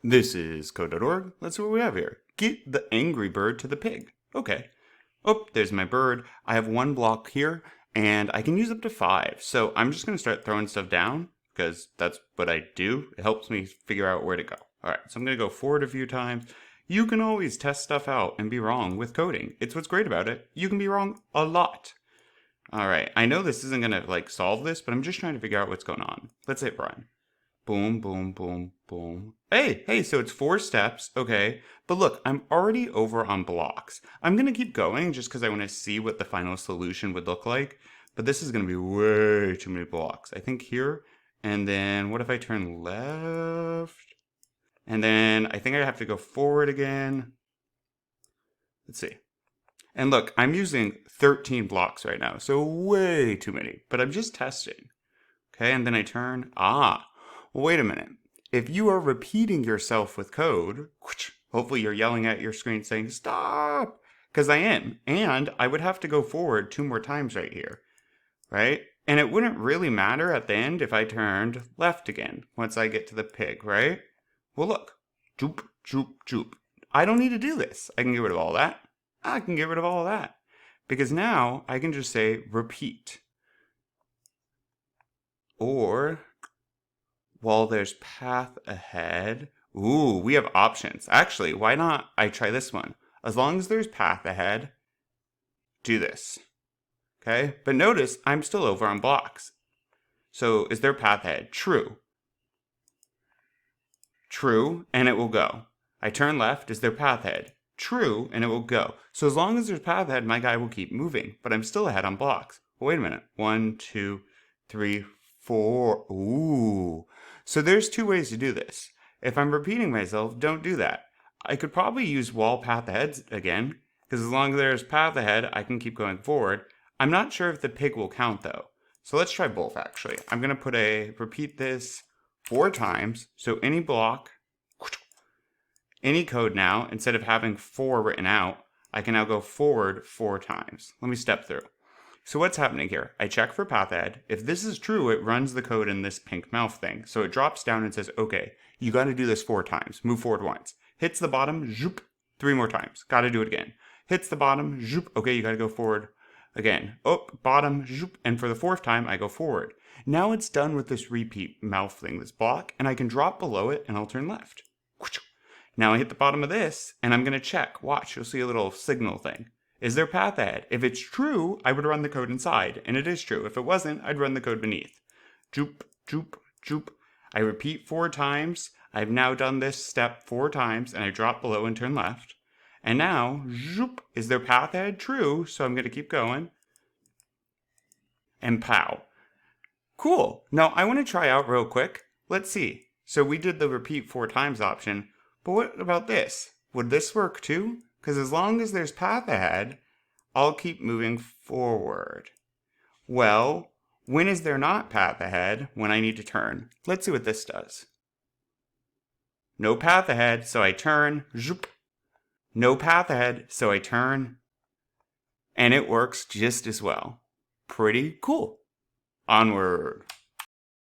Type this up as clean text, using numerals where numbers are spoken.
This is code.org. Let's see what we have here. Get the angry bird to the pig. Okay. Oh, there's my bird. I have one block here, and I can use up to 5. So I'm just going to start throwing stuff down, because that's what I do. It helps me figure out where to go. All right, so I'm going to go forward a few times. You can always test stuff out and be wrong with coding. It's what's great about it. You can be wrong a lot. All right, I know this isn't going to solve this, but I'm just trying to figure out what's going on. Let's hit run. Boom, boom, boom, boom. Hey, so it's 4 steps, okay. But look, I'm already over on blocks. I'm gonna keep going just because I want to see what the final solution would look like. But this is gonna be way too many blocks. I think here, and then what if I turn left? And then I think I have to go forward again. Let's see. And look, I'm using 13 blocks right now, so way too many, but I'm just testing. Okay, and then I turn, wait a minute. If you are repeating yourself with code, hopefully you're yelling at your screen saying, stop, because I am. And I would have to go forward 2 more times right here, right? And it wouldn't really matter at the end if I turned left again once I get to the pig, right? Well, look, joop, joop, joop. I don't need to do this. I can get rid of all that. I can get rid of all of that. Because now I can just say repeat. Or while there's path ahead. Ooh, we have options. Actually, why not I try this one? As long as there's path ahead, do this. Okay, but notice I'm still over on blocks. So is there path ahead? True. True, and it will go. I turn left, is there path ahead? True, and it will go. So as long as there's path ahead, my guy will keep moving, but I'm still ahead on blocks. Well, wait a minute. 1, 2, 3, 4. Ooh. So there's 2 ways to do this. If I'm repeating myself, don't do that. I could probably use wall path ahead again, because as long as there's path ahead, I can keep going forward. I'm not sure if the pig will count though. So let's try both actually. I'm going to repeat this 4 times. So any block, any code now, instead of having 4 written out, I can now go forward 4 times. Let me step through. So what's happening here? I check for path ahead. If this is true, it runs the code in this pink mouth thing. So it drops down and says, okay, you got to do this 4 times. Move forward once. Hits the bottom, zoop, 3 more times. Got to do it again. Hits the bottom, zoop, okay, you got to go forward again. Oh, bottom, zoop, and for the 4th time, I go forward. Now it's done with this repeat mouth thing, this block, and I can drop below it and I'll turn left. Now I hit the bottom of this and I'm going to check. Watch, you'll see a little signal thing. Is there path ahead? If it's true, I would run the code inside, and it is true. If it wasn't, I'd run the code beneath. Joop, joop, joop. I repeat 4 times. I've now done this step 4 times, and I drop below and turn left. And now, zoop, is there path ahead? True, so I'm going to keep going. And pow. Cool. Now I want to try out real quick. Let's see. So we did the repeat 4 times option, but what about this? Would this work too? Because as long as there's path ahead, I'll keep moving forward. Well, when is there not path ahead when I need to turn? Let's see what this does. No path ahead, so I turn. Zoop. No path ahead, so I turn. And it works just as well. Pretty cool. Onward.